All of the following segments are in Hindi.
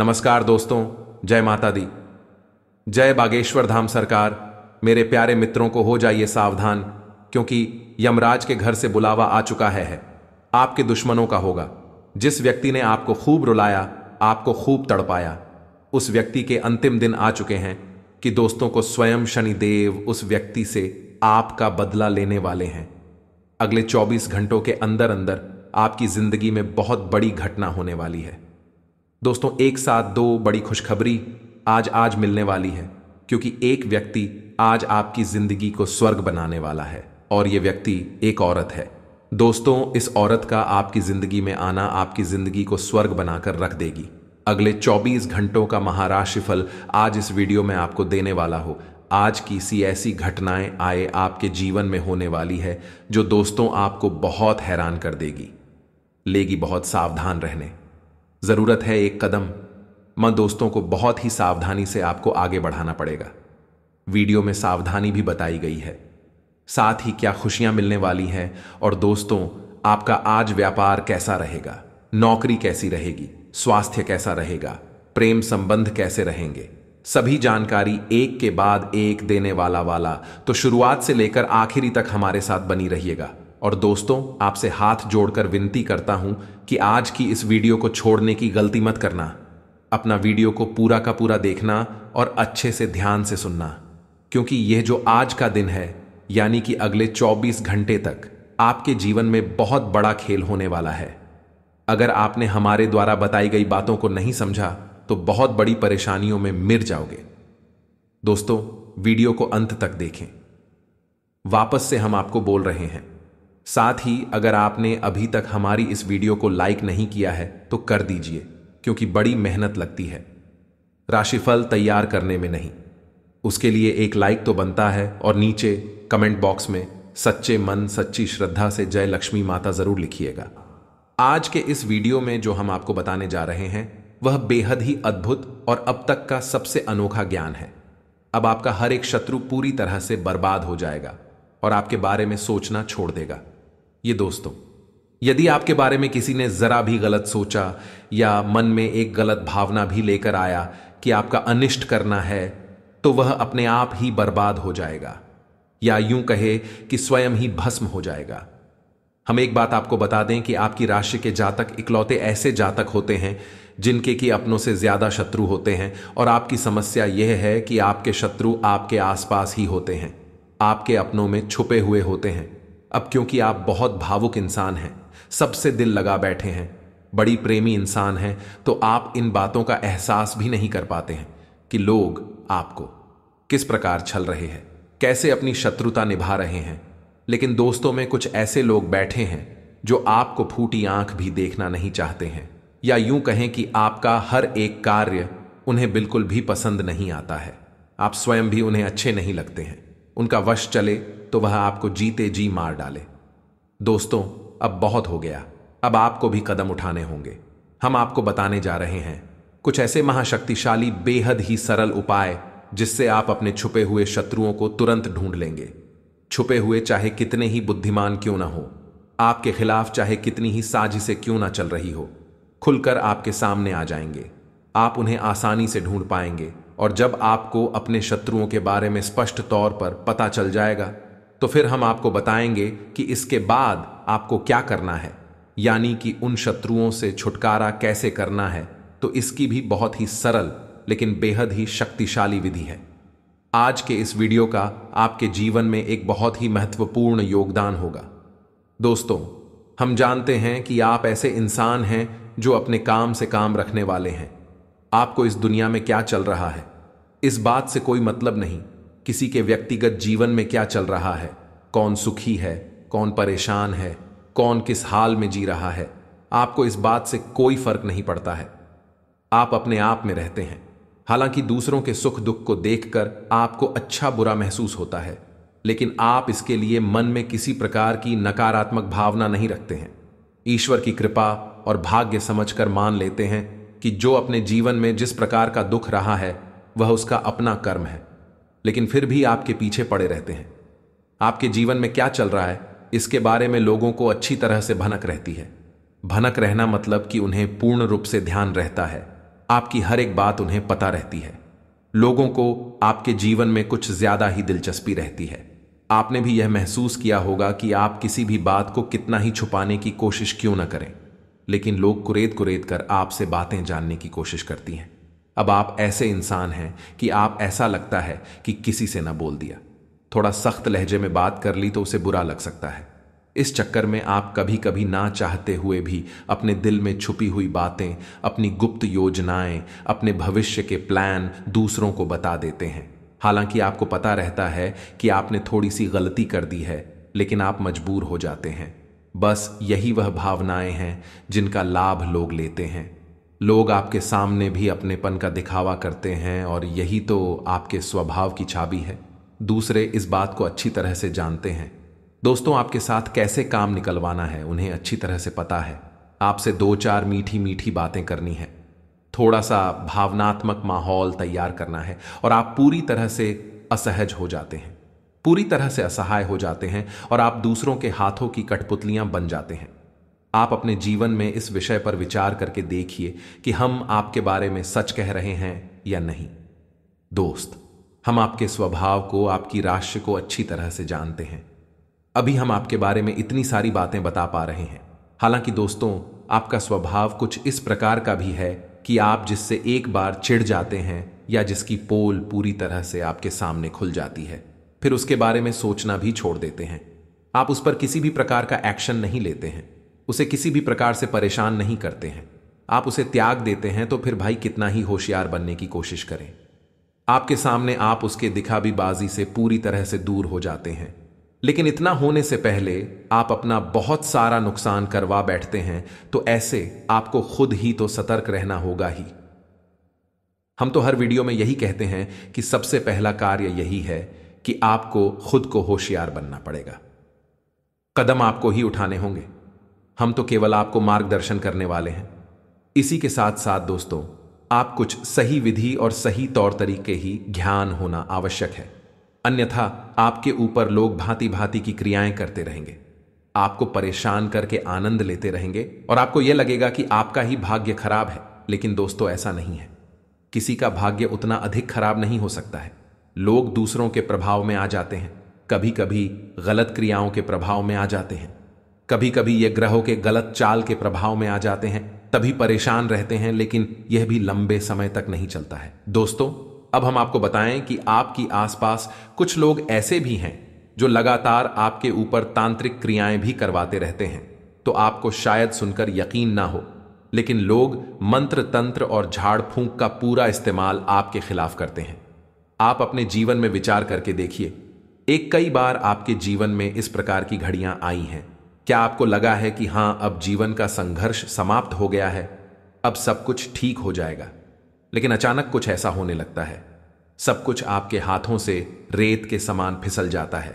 नमस्कार दोस्तों, जय माता दी। जय बागेश्वर धाम सरकार। मेरे प्यारे मित्रों को हो जाइए सावधान, क्योंकि यमराज के घर से बुलावा आ चुका है। आपके दुश्मनों का होगा। जिस व्यक्ति ने आपको खूब रुलाया, आपको खूब तड़पाया, उस व्यक्ति के अंतिम दिन आ चुके हैं कि दोस्तों को स्वयं शनिदेव उस व्यक्ति से आपका बदला लेने वाले हैं। अगले 24 घंटों के अंदर अंदर आपकी जिंदगी में बहुत बड़ी घटना होने वाली है। दोस्तों, एक साथ दो बड़ी खुशखबरी आज मिलने वाली है, क्योंकि एक व्यक्ति आज आपकी जिंदगी को स्वर्ग बनाने वाला है, और यह व्यक्ति एक औरत है। दोस्तों, इस औरत का आपकी जिंदगी में आना आपकी जिंदगी को स्वर्ग बनाकर रख देगी। अगले 24 घंटों का महाराशिफल आज इस वीडियो में आपको देने वाला हो। आज की सी ऐसी घटनाएं आए आपके जीवन में होने वाली है जो दोस्तों आपको बहुत हैरान कर देगी, लेगी बहुत सावधान रहने। जरूरत है एक कदम। दोस्तों को बहुत ही सावधानी से आपको आगे बढ़ाना पड़ेगा। वीडियो में सावधानी भी बताई गई है, साथ ही क्या खुशियां मिलने वाली हैं, और दोस्तों आपका आज व्यापार कैसा रहेगा, नौकरी कैसी रहेगी, स्वास्थ्य कैसा रहेगा, प्रेम संबंध कैसे रहेंगे, सभी जानकारी एक के बाद एक देने वाला तो शुरुआत से लेकर आखिरी तक हमारे साथ बनी रहिएगा। और दोस्तों, आपसे हाथ जोड़कर विनती करता हूं कि आज की इस वीडियो को छोड़ने की गलती मत करना। अपना वीडियो को पूरा का पूरा देखना और अच्छे से ध्यान से सुनना, क्योंकि यह जो आज का दिन है, यानी कि अगले 24 घंटे तक आपके जीवन में बहुत बड़ा खेल होने वाला है। अगर आपने हमारे द्वारा बताई गई बातों को नहीं समझा तो बहुत बड़ी परेशानियों में मिर जाओगे। दोस्तों, वीडियो को अंत तक देखें। वापस से हम आपको बोल रहे हैं। साथ ही अगर आपने अभी तक हमारी इस वीडियो को लाइक नहीं किया है तो कर दीजिए, क्योंकि बड़ी मेहनत लगती है राशिफल तैयार करने में, नहीं उसके लिए एक लाइक तो बनता है, और नीचे कमेंट बॉक्स में सच्चे मन सच्ची श्रद्धा से जय लक्ष्मी माता जरूर लिखिएगा। आज के इस वीडियो में जो हम आपको बताने जा रहे हैं वह बेहद ही अद्भुत और अब तक का सबसे अनोखा ज्ञान है। अब आपका हर एक शत्रु पूरी तरह से बर्बाद हो जाएगा और आपके बारे में सोचना छोड़ देगा। ये दोस्तों, यदि आपके बारे में किसी ने जरा भी गलत सोचा या मन में एक गलत भावना भी लेकर आया कि आपका अनिष्ट करना है, तो वह अपने आप ही बर्बाद हो जाएगा, या यूं कहे कि स्वयं ही भस्म हो जाएगा। हम एक बात आपको बता दें कि आपकी राशि के जातक इकलौते ऐसे जातक होते हैं जिनके कि अपनों से ज्यादा शत्रु होते हैं, और आपकी समस्या यह है कि आपके शत्रु आपके आसपास ही होते हैं, आपके अपनों में छुपे हुए होते हैं। अब क्योंकि आप बहुत भावुक इंसान हैं, सबसे दिल लगा बैठे हैं, बड़ी प्रेमी इंसान हैं, तो आप इन बातों का एहसास भी नहीं कर पाते हैं कि लोग आपको किस प्रकार छल रहे हैं, कैसे अपनी शत्रुता निभा रहे हैं। लेकिन दोस्तों में कुछ ऐसे लोग बैठे हैं जो आपको फूटी आंख भी देखना नहीं चाहते हैं, या यूं कहें कि आपका हर एक कार्य उन्हें बिल्कुल भी पसंद नहीं आता है। आप स्वयं भी उन्हें अच्छे नहीं लगते हैं। उनका वश चले तो वह आपको जीते जी मार डाले। दोस्तों, अब बहुत हो गया। अब आपको भी कदम उठाने होंगे। हम आपको बताने जा रहे हैं कुछ ऐसे महाशक्तिशाली बेहद ही सरल उपाय जिससे आप अपने छुपे हुए शत्रुओं को तुरंत ढूंढ लेंगे। छुपे हुए चाहे कितने ही बुद्धिमान क्यों ना हो, आपके खिलाफ चाहे कितनी ही साजिशें क्यों ना चल रही हो, खुलकर आपके सामने आ जाएंगे। आप उन्हें आसानी से ढूंढ पाएंगे, और जब आपको अपने शत्रुओं के बारे में स्पष्ट तौर पर पता चल जाएगा तो फिर हम आपको बताएंगे कि इसके बाद आपको क्या करना है, यानी कि उन शत्रुओं से छुटकारा कैसे करना है। तो इसकी भी बहुत ही सरल लेकिन बेहद ही शक्तिशाली विधि है। आज के इस वीडियो का आपके जीवन में एक बहुत ही महत्वपूर्ण योगदान होगा। दोस्तों, हम जानते हैं कि आप ऐसे इंसान हैं जो अपने काम से काम रखने वाले हैं। आपको इस दुनिया में क्या चल रहा है इस बात से कोई मतलब नहीं। किसी के व्यक्तिगत जीवन में क्या चल रहा है, कौन सुखी है, कौन परेशान है, कौन किस हाल में जी रहा है, आपको इस बात से कोई फर्क नहीं पड़ता है। आप अपने आप में रहते हैं। हालांकि दूसरों के सुख दुख को देखकर आपको अच्छा बुरा महसूस होता है, लेकिन आप इसके लिए मन में किसी प्रकार की नकारात्मक भावना नहीं रखते हैं। ईश्वर की कृपा और भाग्य समझकर मान लेते हैं कि जो अपने जीवन में जिस प्रकार का दुख रहा है वह उसका अपना कर्म है, लेकिन फिर भी आपके पीछे पड़े रहते हैं। आपके जीवन में क्या चल रहा है इसके बारे में लोगों को अच्छी तरह से भनक रहती है। भनक रहना मतलब कि उन्हें पूर्ण रूप से ध्यान रहता है। आपकी हर एक बात उन्हें पता रहती है। लोगों को आपके जीवन में कुछ ज्यादा ही दिलचस्पी रहती है। आपने भी यह महसूस किया होगा कि आप किसी भी बात को कितना ही छुपाने की कोशिश क्यों न करें, लेकिन लोग कुरेद कुरेद कर आपसे बातें जानने की कोशिश करती हैं। अब आप ऐसे इंसान हैं कि आप ऐसा लगता है कि किसी से न बोल दिया, थोड़ा सख्त लहजे में बात कर ली तो उसे बुरा लग सकता है। इस चक्कर में आप कभी कभी ना चाहते हुए भी अपने दिल में छुपी हुई बातें, अपनी गुप्त योजनाएं, अपने भविष्य के प्लान दूसरों को बता देते हैं। हालांकि आपको पता रहता है कि आपने थोड़ी सी गलती कर दी है, लेकिन आप मजबूर हो जाते हैं। बस यही वह भावनाएं हैं जिनका लाभ लोग लेते हैं। लोग आपके सामने भी अपनेपन का दिखावा करते हैं और यही तो आपके स्वभाव की चाबी है। दूसरे इस बात को अच्छी तरह से जानते हैं। दोस्तों, आपके साथ कैसे काम निकलवाना है उन्हें अच्छी तरह से पता है। आपसे दो चार मीठी मीठी बातें करनी है, थोड़ा सा भावनात्मक माहौल तैयार करना है और आप पूरी तरह से असहज हो जाते हैं, पूरी तरह से असहाय हो जाते हैं और आप दूसरों के हाथों की कठपुतलियां बन जाते हैं। आप अपने जीवन में इस विषय पर विचार करके देखिए कि हम आपके बारे में सच कह रहे हैं या नहीं। दोस्त, हम आपके स्वभाव को, आपकी राशि को अच्छी तरह से जानते हैं। अभी हम आपके बारे में इतनी सारी बातें बता पा रहे हैं। हालांकि दोस्तों, आपका स्वभाव कुछ इस प्रकार का भी है कि आप जिससे एक बार चिढ़ जाते हैं या जिसकी पोल पूरी तरह से आपके सामने खुल जाती है, फिर उसके बारे में सोचना भी छोड़ देते हैं। आप उस पर किसी भी प्रकार का एक्शन नहीं लेते हैं, उसे किसी भी प्रकार से परेशान नहीं करते हैं। आप उसे त्याग देते हैं तो फिर भाई कितना ही होशियार बनने की कोशिश करें, आपके सामने आप उसके दिखावीबाजी से पूरी तरह से दूर हो जाते हैं। लेकिन इतना होने से पहले आप अपना बहुत सारा नुकसान करवा बैठते हैं, तो ऐसे आपको खुद ही तो सतर्क रहना होगा ही। हम तो हर वीडियो में यही कहते हैं कि सबसे पहला कार्य यही है कि आपको खुद को होशियार बनना पड़ेगा। कदम आपको ही उठाने होंगे, हम तो केवल आपको मार्गदर्शन करने वाले हैं। इसी के साथ साथ दोस्तों, आप कुछ सही विधि और सही तौर तरीके ही ज्ञान होना आवश्यक है, अन्यथा आपके ऊपर लोग भांति भांति की क्रियाएं करते रहेंगे, आपको परेशान करके आनंद लेते रहेंगे और आपको यह लगेगा कि आपका ही भाग्य खराब है। लेकिन दोस्तों, ऐसा नहीं है। किसी का भाग्य उतना अधिक खराब नहीं हो सकता है। लोग दूसरों के प्रभाव में आ जाते हैं, कभी कभी गलत क्रियाओं के प्रभाव में आ जाते हैं, कभी कभी ये ग्रहों के गलत चाल के प्रभाव में आ जाते हैं, तभी परेशान रहते हैं, लेकिन यह भी लंबे समय तक नहीं चलता है। दोस्तों, अब हम आपको बताएं कि आपकी आसपास कुछ लोग ऐसे भी हैं जो लगातार आपके ऊपर तांत्रिक क्रियाएं भी करवाते रहते हैं। तो आपको शायद सुनकर यकीन ना हो, लेकिन लोग मंत्र तंत्र और झाड़ फूंक का पूरा इस्तेमाल आपके खिलाफ करते हैं। आप अपने जीवन में विचार करके देखिए, कई बार आपके जीवन में इस प्रकार की घड़ियां आई हैं। क्या आपको लगा है कि हां, अब जीवन का संघर्ष समाप्त हो गया है, अब सब कुछ ठीक हो जाएगा? लेकिन अचानक कुछ ऐसा होने लगता है, सब कुछ आपके हाथों से रेत के समान फिसल जाता है,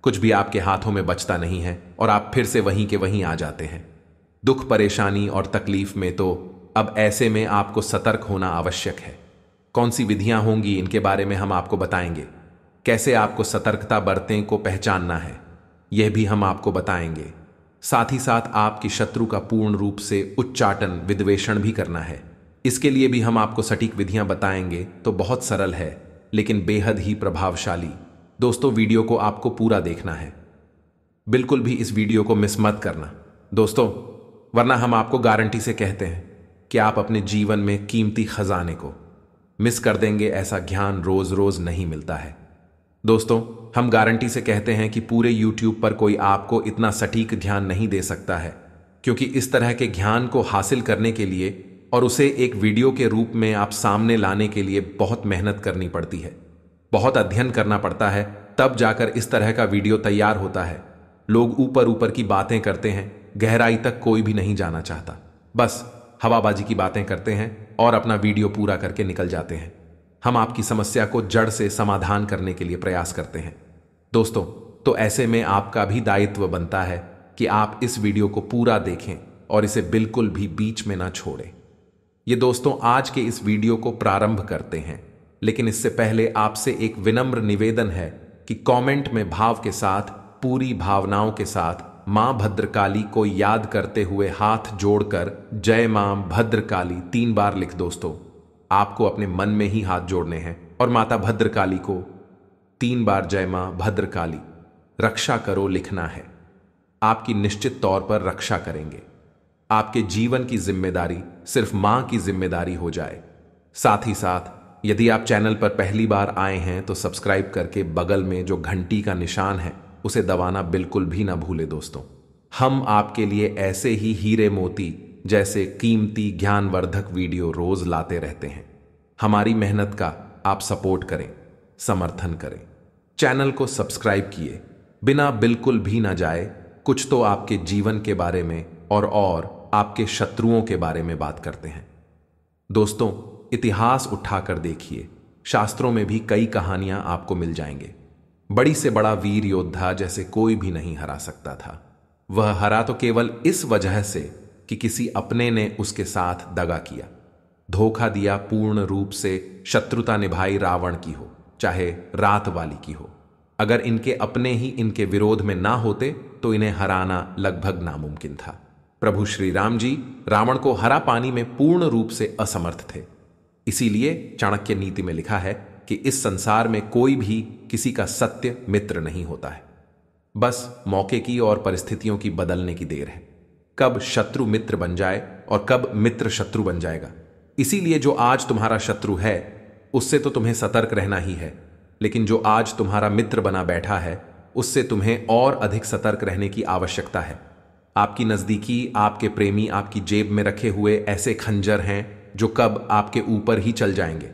कुछ भी आपके हाथों में बचता नहीं है और आप फिर से वहीं के वहीं आ जाते हैं। दुख, परेशानी और तकलीफ में तो अब ऐसे में आपको सतर्क होना आवश्यक है। कौन सी विधियां होंगी, इनके बारे में हम आपको बताएंगे। कैसे आपको सतर्कता बरतें को पहचानना है, यह भी हम आपको बताएंगे। साथ ही साथ आपकी शत्रु का पूर्ण रूप से उच्चाटन, विद्वेषण भी करना है। इसके लिए भी हम आपको सटीक विधियां बताएंगे। तो बहुत सरल है लेकिन बेहद ही प्रभावशाली। दोस्तों, वीडियो को आपको पूरा देखना है, बिल्कुल भी इस वीडियो को मिस मत करना दोस्तों, वरना हम आपको गारंटी से कहते हैं कि आप अपने जीवन में कीमती खजाने को मिस कर देंगे। ऐसा ज्ञान रोज रोज नहीं मिलता है। दोस्तों, हम गारंटी से कहते हैं कि पूरे YouTube पर कोई आपको इतना सटीक ध्यान नहीं दे सकता है, क्योंकि इस तरह के ज्ञान को हासिल करने के लिए और उसे एक वीडियो के रूप में आप सामने लाने के लिए बहुत मेहनत करनी पड़ती है, बहुत अध्ययन करना पड़ता है, तब जाकर इस तरह का वीडियो तैयार होता है। लोग ऊपर ऊपर की बातें करते हैं, गहराई तक कोई भी नहीं जाना चाहता, बस हवाबाजी की बातें करते हैं और अपना वीडियो पूरा करके निकल जाते हैं। हम आपकी समस्या को जड़ से समाधान करने के लिए प्रयास करते हैं। दोस्तों, तो ऐसे में आपका भी दायित्व बनता है कि आप इस वीडियो को पूरा देखें और इसे बिल्कुल भी बीच में ना छोड़ें। ये दोस्तों, आज के इस वीडियो को प्रारंभ करते हैं, लेकिन इससे पहले आपसे एक विनम्र निवेदन है कि कमेंट में भाव के साथ, पूरी भावनाओं के साथ मां भद्रकाली को याद करते हुए हाथ जोड़कर जय मां भद्रकाली 3 बार लिख दोस्तों। आपको अपने मन में ही हाथ जोड़ने हैं और माता भद्रकाली को 3 बार जय मां भद्रकाली रक्षा करो लिखना है। आपकी निश्चित तौर पर रक्षा करेंगे। आपके जीवन की जिम्मेदारी सिर्फ मां की जिम्मेदारी हो जाए। साथ ही साथ यदि आप चैनल पर पहली बार आए हैं तो सब्सक्राइब करके बगल में जो घंटी का निशान है उसे दबाना बिल्कुल भी ना भूले दोस्तों। हम आपके लिए ऐसे ही हीरे मोती जैसे कीमती ज्ञानवर्धक वीडियो रोज लाते रहते हैं। हमारी मेहनत का आप सपोर्ट करें, समर्थन करें। चैनल को सब्सक्राइब किए बिना बिल्कुल भी ना जाए। कुछ तो आपके जीवन के बारे में और आपके शत्रुओं के बारे में बात करते हैं। दोस्तों, इतिहास उठाकर देखिए, शास्त्रों में भी कई कहानियां आपको मिल जाएंगे। बड़ी से बड़ा वीर योद्धा जैसे कोई भी नहीं हरा सकता था। वह हरा तो केवल इस वजह से कि किसी अपने ने उसके साथ दगा किया, धोखा दिया, पूर्ण रूप से शत्रुता निभाई, रावण की हो चाहे रात वाली की हो। अगर इनके अपने ही इनके विरोध में ना होते तो इन्हें हराना लगभग नामुमकिन था। प्रभु श्री राम जी रावण को हरा पानी में पूर्ण रूप से असमर्थ थे। इसीलिए चाणक्य नीति में लिखा है कि इस संसार में कोई भी किसी का सत्य मित्र नहीं होता है। बस मौके की और परिस्थितियों की बदलने की देर है, कब शत्रु मित्र बन जाए और कब मित्र शत्रु बन जाएगा। इसीलिए जो आज तुम्हारा शत्रु है उससे तो तुम्हें सतर्क रहना ही है, लेकिन जो आज तुम्हारा मित्र बना बैठा है उससे तुम्हें और अधिक सतर्क रहने की आवश्यकता है। आपकी नजदीकी, आपके प्रेमी आपकी जेब में रखे हुए ऐसे खंजर हैं जो कब आपके ऊपर ही चल जाएंगे,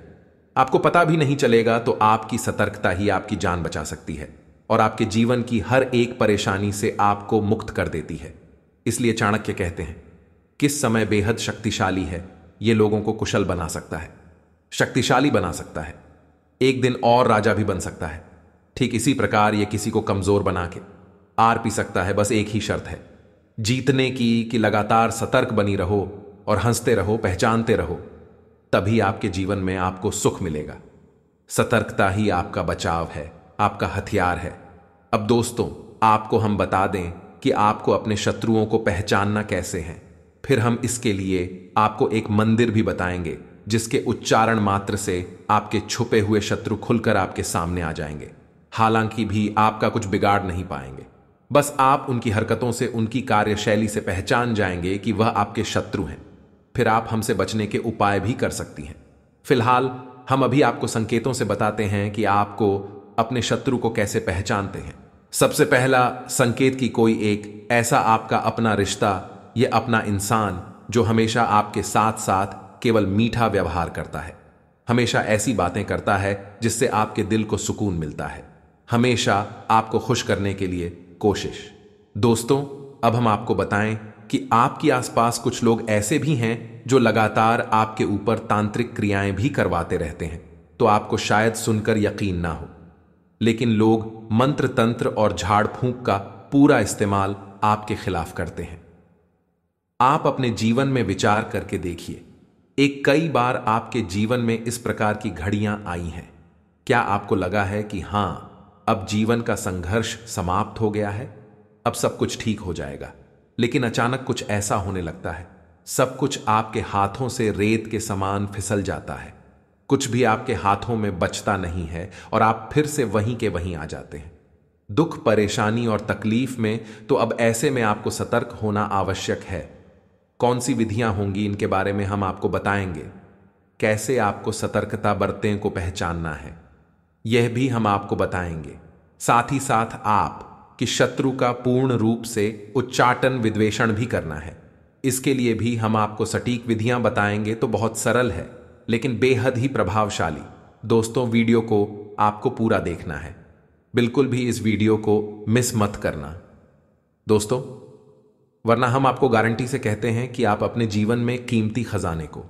आपको पता भी नहीं चलेगा। तो आपकी सतर्कता ही आपकी जान बचा सकती है और आपके जीवन की हर एक परेशानी से आपको मुक्त कर देती है। इसलिए चाणक्य कहते हैं, किस समय बेहद शक्तिशाली है, यह लोगों को कुशल बना सकता है, शक्तिशाली बना सकता है, एक दिन और राजा भी बन सकता है। ठीक इसी प्रकार यह किसी को कमजोर बना के आर पी सकता है। बस एक ही शर्त है जीतने की कि लगातार सतर्क बनी रहो और हंसते रहो, पहचानते रहो, तभी आपके जीवन में आपको सुख मिलेगा। सतर्कता ही आपका बचाव है, आपका हथियार है। अब दोस्तों, आपको हम बता दें कि आपको अपने शत्रुओं को पहचानना कैसे है। फिर हम इसके लिए आपको एक मंदिर भी बताएंगे जिसके उच्चारण मात्र से आपके छुपे हुए शत्रु खुलकर आपके सामने आ जाएंगे। हालांकि भी आपका कुछ बिगाड़ नहीं पाएंगे, बस आप उनकी हरकतों से, उनकी कार्यशैली से पहचान जाएंगे कि वह आपके शत्रु हैं। फिर आप हमसे बचने के उपाय भी कर सकती हैं। फिलहाल हम अभी आपको संकेतों से बताते हैं कि आपको अपने शत्रु को कैसे पहचानते हैं। सबसे पहला संकेत कि कोई एक ऐसा आपका अपना रिश्ता, यह अपना इंसान जो हमेशा आपके साथ साथ केवल मीठा व्यवहार करता है, हमेशा ऐसी बातें करता है जिससे आपके दिल को सुकून मिलता है, हमेशा आपको खुश करने के लिए कोशिश। दोस्तों, अब हम आपको बताएं कि आपके आसपास कुछ लोग ऐसे भी हैं जो लगातार आपके ऊपर तांत्रिक क्रियाएं भी करवाते रहते हैं। तो आपको शायद सुनकर यकीन ना हो, लेकिन लोग मंत्र तंत्र और झाड़ फूंक का पूरा इस्तेमाल आपके खिलाफ करते हैं। आप अपने जीवन में विचार करके देखिए, एक कई बार आपके जीवन में इस प्रकार की घड़ियां आई हैं। क्या आपको लगा है कि हां, अब जीवन का संघर्ष समाप्त हो गया है, अब सब कुछ ठीक हो जाएगा, लेकिन अचानक कुछ ऐसा होने लगता है, सब कुछ आपके हाथों से रेत के समान फिसल जाता है, कुछ भी आपके हाथों में बचता नहीं है और आप फिर से वहीं के वहीं आ जाते हैं। दुख, परेशानी और तकलीफ में तो अब ऐसे में आपको सतर्क होना आवश्यक है। कौन सी विधियां होंगी इनके बारे में हम आपको बताएंगे। कैसे आपको सतर्कता बरतें को पहचानना है, यह भी हम आपको बताएंगे। साथ ही साथ आप कि शत्रु का पूर्ण रूप से उच्चाटन, विद्वेषण भी करना है। इसके लिए भी हम आपको सटीक विधियां बताएंगे। तो बहुत सरल है लेकिन बेहद ही प्रभावशाली। दोस्तों, वीडियो को आपको पूरा देखना है, बिल्कुल भी इस वीडियो को मिस मत करना दोस्तों, वरना हम आपको गारंटी से कहते हैं कि आप अपने जीवन में कीमती खजाने को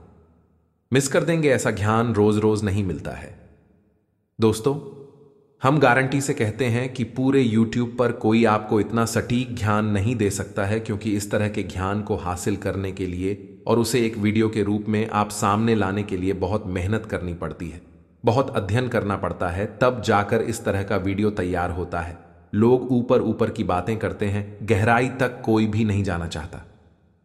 मिस कर देंगे। ऐसा ज्ञान रोज रोज नहीं मिलता है दोस्तों। हम गारंटी से कहते हैं कि पूरे YouTube पर कोई आपको इतना सटीक ज्ञान नहीं दे सकता है, क्योंकि इस तरह के ज्ञान को हासिल करने के लिए और उसे एक वीडियो के रूप में आप सामने लाने के लिए बहुत मेहनत करनी पड़ती है, बहुत अध्ययन करना पड़ता है, तब जाकर इस तरह का वीडियो तैयार होता है। लोग ऊपर ऊपर की बातें करते हैं, गहराई तक कोई भी नहीं जाना चाहता,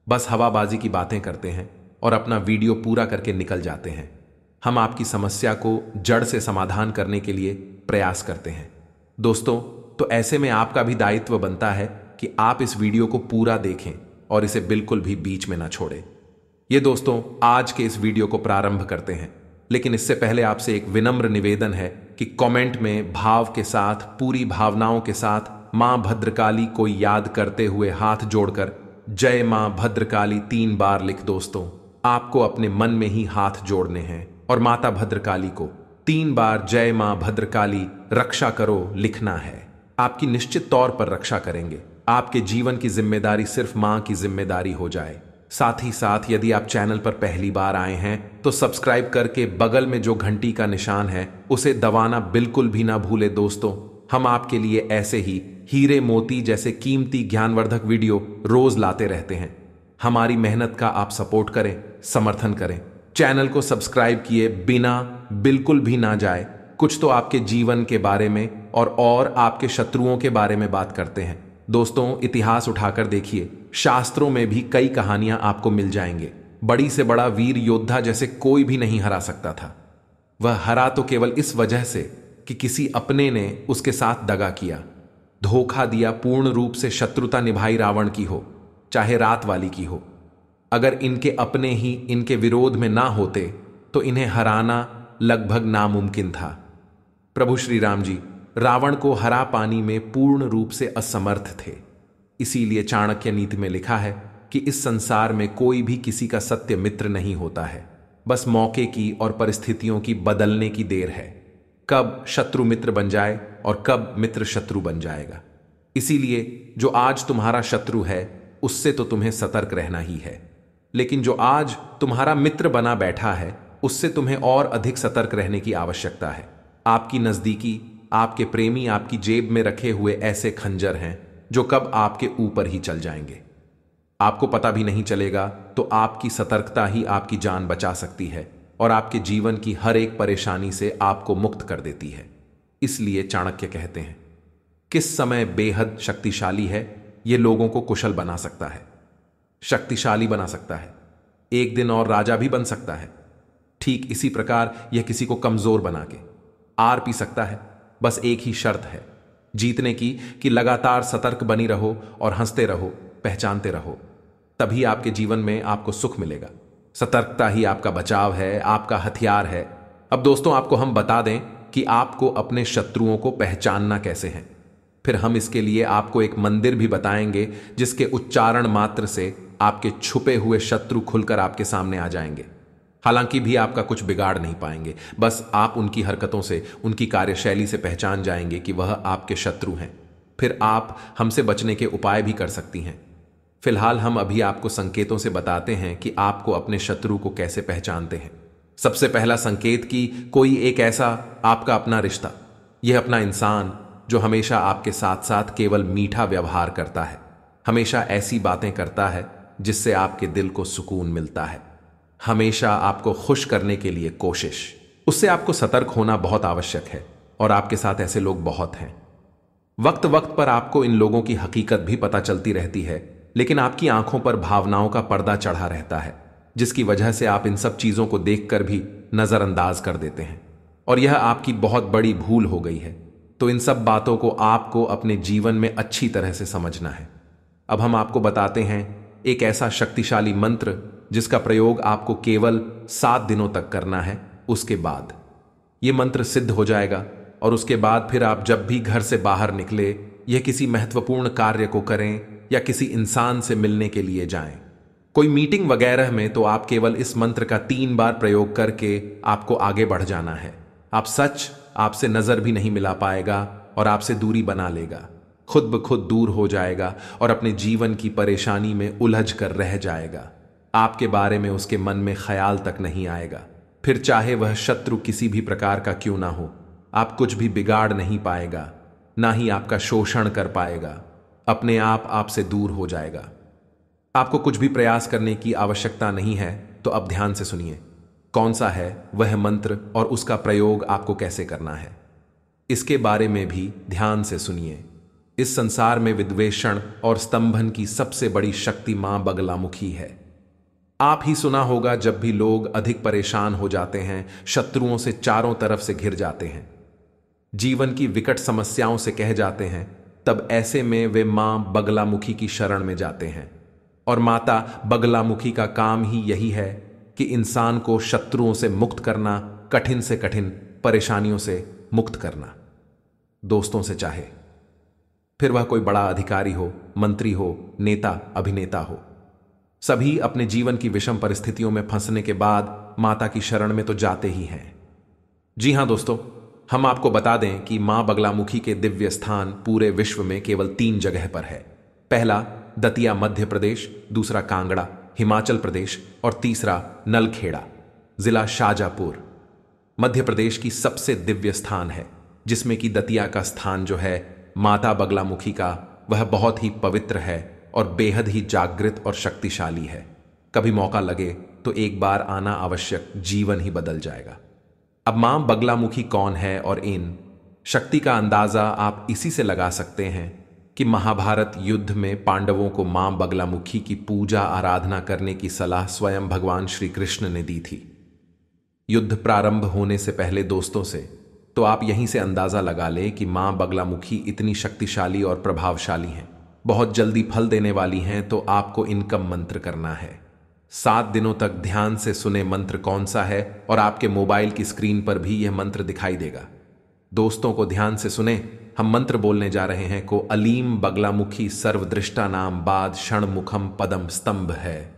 बस हवाबाजी की बातें करते हैं और अपना वीडियो पूरा करके निकल जाते हैं। हम आपकी समस्या को जड़ से समाधान करने के लिए प्रयास करते हैं। दोस्तों, तो ऐसे में आपका भी दायित्व बनता है कि आप इस वीडियो को पूरा देखें और इसे बिल्कुल भी बीच में ना छोड़ें। ये दोस्तों, आज के इस वीडियो को प्रारंभ करते हैं, लेकिन इससे पहले आपसे एक विनम्र निवेदन है कि कमेंट में भाव के साथ, पूरी भावनाओं के साथ मां भद्रकाली को याद करते हुए हाथ जोड़कर जय मां भद्रकाली 3 बार लिख। दोस्तों, आपको अपने मन में ही हाथ जोड़ने हैं और माता भद्रकाली को 3 बार जय मां भद्रकाली रक्षा करो लिखना है। आपकी निश्चित तौर पर रक्षा करेंगे। आपके जीवन की जिम्मेदारी सिर्फ मां की जिम्मेदारी हो जाए। साथ ही साथ यदि आप चैनल पर पहली बार आए हैं तो सब्सक्राइब करके बगल में जो घंटी का निशान है उसे दबाना बिल्कुल भी ना भूले। दोस्तों, हम आपके लिए ऐसे ही हीरे मोती जैसे कीमती ज्ञानवर्धक वीडियो रोज लाते रहते हैं। हमारी मेहनत का आप सपोर्ट करें, समर्थन करें। चैनल को सब्सक्राइब किए बिना बिल्कुल भी ना जाए। कुछ तो आपके जीवन के बारे में और आपके शत्रुओं के बारे में बात करते हैं। दोस्तों, इतिहास उठाकर देखिए, शास्त्रों में भी कई कहानियां आपको मिल जाएंगे। बड़ी से बड़ा वीर योद्धा जैसे कोई भी नहीं हरा सकता था। वह हरा तो केवल इस वजह से कि किसी अपने ने उसके साथ दगा किया, धोखा दिया, पूर्ण रूप से शत्रुता निभाई, रावण की हो चाहे रात वाली की हो। अगर इनके अपने ही इनके विरोध में ना होते तो इन्हें हराना लगभग नामुमकिन था। प्रभु श्री राम जी रावण को हरा पानी में पूर्ण रूप से असमर्थ थे। इसीलिए चाणक्य नीति में लिखा है कि इस संसार में कोई भी किसी का सत्य मित्र नहीं होता है, बस मौके की और परिस्थितियों की बदलने की देर है। कब शत्रु मित्र बन जाए और कब मित्र शत्रु बन जाएगा। इसीलिए जो आज तुम्हारा शत्रु है उससे तो तुम्हें सतर्क रहना ही है, लेकिन जो आज तुम्हारा मित्र बना बैठा है उससे तुम्हें और अधिक सतर्क रहने की आवश्यकता है। आपकी नजदीकी, आपके प्रेमी आपकी जेब में रखे हुए ऐसे खंजर हैं जो कब आपके ऊपर ही चल जाएंगे। आपको पता भी नहीं चलेगा, तो आपकी सतर्कता ही आपकी जान बचा सकती है और आपके जीवन की हर एक परेशानी से आपको मुक्त कर देती है। इसलिए चाणक्य कहते हैं, किस समय बेहद शक्तिशाली है यह लोगों को कुशल बना सकता है, शक्तिशाली बना सकता है, एक दिन और राजा भी बन सकता है। ठीक इसी प्रकार यह किसी को कमजोर बना के आर पी सकता है। बस एक ही शर्त है जीतने की कि लगातार सतर्क बनी रहो और हंसते रहो, पहचानते रहो। तभी आपके जीवन में आपको सुख मिलेगा। सतर्कता ही आपका बचाव है, आपका हथियार है। अब दोस्तों, आपको हम बता दें कि आपको अपने शत्रुओं को पहचानना कैसे है। फिर हम इसके लिए आपको एक मंदिर भी बताएंगे जिसके उच्चारण मात्र से आपके छुपे हुए शत्रु खुलकर आपके सामने आ जाएंगे। हालांकि भी आपका कुछ बिगाड़ नहीं पाएंगे, बस आप उनकी हरकतों से, उनकी कार्यशैली से पहचान जाएंगे कि वह आपके शत्रु हैं। फिर आप हमसे बचने के उपाय भी कर सकती हैं। फिलहाल हम अभी आपको संकेतों से बताते हैं कि आपको अपने शत्रु को कैसे पहचानते हैं। सबसे पहला संकेत कि कोई एक ऐसा आपका अपना रिश्ता, यह अपना इंसान जो हमेशा आपके साथ साथ केवल मीठा व्यवहार करता है, हमेशा ऐसी बातें करता है जिससे आपके दिल को सुकून मिलता है, हमेशा आपको खुश करने के लिए कोशिश। उससे आपको सतर्क होना बहुत आवश्यक है और आपके साथ ऐसे लोग बहुत हैं। वक्त वक्त पर आपको इन लोगों की हकीकत भी पता चलती रहती है, लेकिन आपकी आंखों पर भावनाओं का पर्दा चढ़ा रहता है, जिसकी वजह से आप इन सब चीजों को देखकर भी नजरअंदाज कर देते हैं और यह आपकी बहुत बड़ी भूल हो गई है। तो इन सब बातों को आपको अपने जीवन में अच्छी तरह से समझना है। अब हम आपको बताते हैं एक ऐसा शक्तिशाली मंत्र जिसका प्रयोग आपको केवल 7 दिनों तक करना है। उसके बाद यह मंत्र सिद्ध हो जाएगा और उसके बाद फिर आप जब भी घर से बाहर निकले, यह किसी महत्वपूर्ण कार्य को करें या किसी इंसान से मिलने के लिए जाएं, कोई मीटिंग वगैरह में, तो आप केवल इस मंत्र का 3 बार प्रयोग करके आपको आगे बढ़ जाना है। आप सच आपसे नजर भी नहीं मिला पाएगा और आपसे दूरी बना लेगा, खुद ब खुद दूर हो जाएगा और अपने जीवन की परेशानी में उलझ कर रह जाएगा। आपके बारे में उसके मन में ख्याल तक नहीं आएगा। फिर चाहे वह शत्रु किसी भी प्रकार का क्यों ना हो, आप कुछ भी बिगाड़ नहीं पाएगा, ना ही आपका शोषण कर पाएगा। अपने आप आपसे दूर हो जाएगा। आपको कुछ भी प्रयास करने की आवश्यकता नहीं है। तो अब ध्यान से सुनिए कौन सा है वह मंत्र और उसका प्रयोग आपको कैसे करना है, इसके बारे में भी ध्यान से सुनिए। इस संसार में विद्वेषण और स्तंभन की सबसे बड़ी शक्ति मां बगलामुखी है। आप ही सुना होगा जब भी लोग अधिक परेशान हो जाते हैं, शत्रुओं से चारों तरफ से घिर जाते हैं, जीवन की विकट समस्याओं से कह जाते हैं, तब ऐसे में वे मां बगलामुखी की शरण में जाते हैं। और माता बगलामुखी का काम ही यही है कि इंसान को शत्रुओं से मुक्त करना, कठिन से कठिन परेशानियों से मुक्त करना। दोस्तों से चाहे फिर वह कोई बड़ा अधिकारी हो, मंत्री हो, नेता, अभिनेता हो, सभी अपने जीवन की विषम परिस्थितियों में फंसने के बाद माता की शरण में तो जाते ही हैं। जी हां दोस्तों, हम आपको बता दें कि मां बगलामुखी के दिव्य स्थान पूरे विश्व में केवल 3 जगह पर है। पहला दतिया मध्य प्रदेश, दूसरा कांगड़ा हिमाचल प्रदेश और तीसरा नलखेड़ा जिला शाजापुर मध्य प्रदेश की सबसे दिव्य स्थान है, जिसमें कि दतिया का स्थान जो है माता बगलामुखी का, वह बहुत ही पवित्र है और बेहद ही जागृत और शक्तिशाली है। कभी मौका लगे तो एक बार आना आवश्यक, जीवन ही बदल जाएगा। अब मां बगलामुखी कौन है और इन शक्ति का अंदाजा आप इसी से लगा सकते हैं कि महाभारत युद्ध में पांडवों को मां बगलामुखी की पूजा आराधना करने की सलाह स्वयं भगवान श्री कृष्ण ने दी थी। युद्ध प्रारंभ होने से पहले दोस्तों से तो आप यहीं से अंदाजा लगा लें कि मां बगलामुखी इतनी शक्तिशाली और प्रभावशाली हैं, बहुत जल्दी फल देने वाली हैं। तो आपको इनका मंत्र करना है। 7 दिनों तक ध्यान से सुने मंत्र कौन सा है, और आपके मोबाइल की स्क्रीन पर भी यह मंत्र दिखाई देगा। दोस्तों को ध्यान से सुने, हम मंत्र बोलने जा रहे हैं। को अलीम बगलामुखी सर्वदृष्टा नाम बाद षणमुखम पदम स्तंभ है।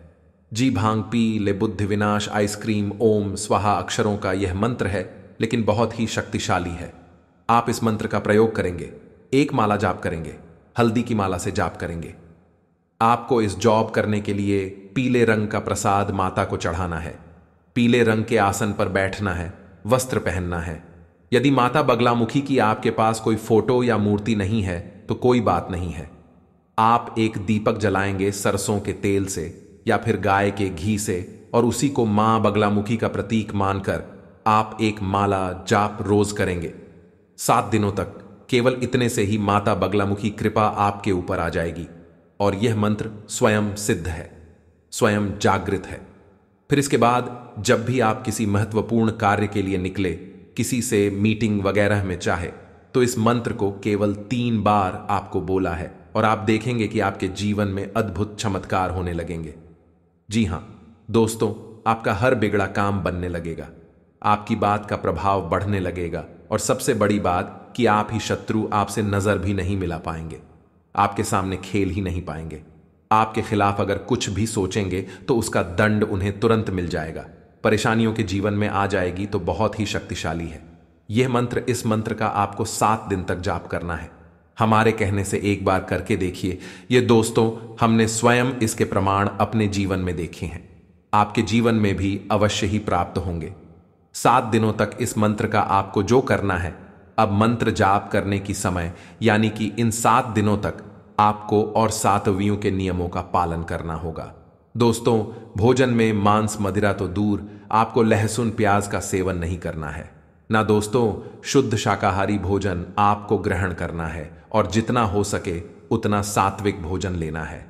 जी भांग पी ले बुद्धि विनाश आइसक्रीम ओम स्वाहा अक्षरों का यह मंत्र है, लेकिन बहुत ही शक्तिशाली है। आप इस मंत्र का प्रयोग करेंगे, एक माला जाप करेंगे, हल्दी की माला से जाप करेंगे। आपको इस जॉब करने के लिए पीले रंग का प्रसाद माता को चढ़ाना है, पीले रंग के आसन पर बैठना है, वस्त्र पहनना है। यदि माता बगलामुखी की आपके पास कोई फोटो या मूर्ति नहीं है तो कोई बात नहीं है। आप एक दीपक जलाएंगे सरसों के तेल से या फिर गाय के घी से, और उसी को मां बगलामुखी का प्रतीक मानकर आप एक माला जाप रोज करेंगे 7 दिनों तक। केवल इतने से ही माता बगलामुखी कृपा आपके ऊपर आ जाएगी, और यह मंत्र स्वयं सिद्ध है, स्वयं जागृत है। फिर इसके बाद जब भी आप किसी महत्वपूर्ण कार्य के लिए निकले, किसी से मीटिंग वगैरह में चाहे, तो इस मंत्र को केवल 3 बार आपको बोला है, और आप देखेंगे कि आपके जीवन में अद्भुत चमत्कार होने लगेंगे। जी हां दोस्तों, आपका हर बिगड़ा काम बनने लगेगा, आपकी बात का प्रभाव बढ़ने लगेगा, और सबसे बड़ी बात कि आप ही शत्रु आपसे नजर भी नहीं मिला पाएंगे, आपके सामने खेल ही नहीं पाएंगे। आपके खिलाफ अगर कुछ भी सोचेंगे तो उसका दंड उन्हें तुरंत मिल जाएगा, परेशानियों के जीवन में आ जाएगी। तो बहुत ही शक्तिशाली है यह मंत्र। इस मंत्र का आपको 7 दिन तक जाप करना है। हमारे कहने से एक बार करके देखिए। ये दोस्तों, हमने स्वयं इसके प्रमाण अपने जीवन में देखे हैं, आपके जीवन में भी अवश्य ही प्राप्त होंगे। 7 दिनों तक इस मंत्र का आपको जो करना है, अब मंत्र जाप करने की समय यानी कि इन 7 दिनों तक आपको और सातवियों के नियमों का पालन करना होगा। दोस्तों, भोजन में मांस मदिरा तो दूर, आपको लहसुन प्याज का सेवन नहीं करना है ना। दोस्तों, शुद्ध शाकाहारी भोजन आपको ग्रहण करना है, और जितना हो सके उतना सात्विक भोजन लेना है।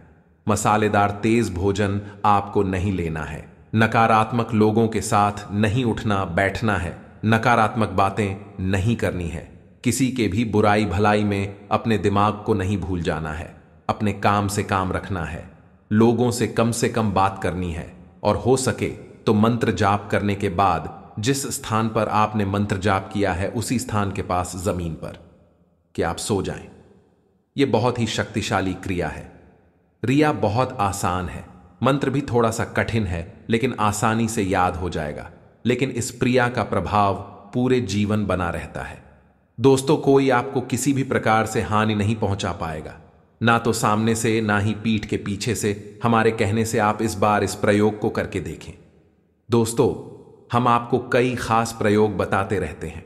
मसालेदार तेज भोजन आपको नहीं लेना है। नकारात्मक लोगों के साथ नहीं उठना बैठना है, नकारात्मक बातें नहीं करनी है। किसी के भी बुराई भलाई में अपने दिमाग को नहीं भूल जाना है। अपने काम से काम रखना है, लोगों से कम बात करनी है, और हो सके तो मंत्र जाप करने के बाद जिस स्थान पर आपने मंत्र जाप किया है उसी स्थान के पास जमीन पर कि आप सो जाएं। यह बहुत ही शक्तिशाली क्रिया है। क्रिया बहुत आसान है, मंत्र भी थोड़ा सा कठिन है, लेकिन आसानी से याद हो जाएगा। लेकिन इस क्रिया का प्रभाव पूरे जीवन बना रहता है। दोस्तों, कोई आपको किसी भी प्रकार से हानि नहीं पहुंचा पाएगा, ना तो सामने से ना ही पीठ के पीछे से। हमारे कहने से आप इस बार इस प्रयोग को करके देखें। दोस्तों, हम आपको कई खास प्रयोग बताते रहते हैं,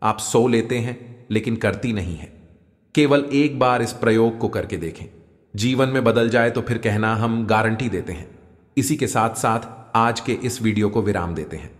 आप सो लेते हैं लेकिन करती नहीं है। केवल एक बार इस प्रयोग को करके देखें, जीवन में बदल जाए तो फिर कहना हम गारंटी देते हैं। इसी के साथ साथ आज के इस वीडियो को विराम देते हैं।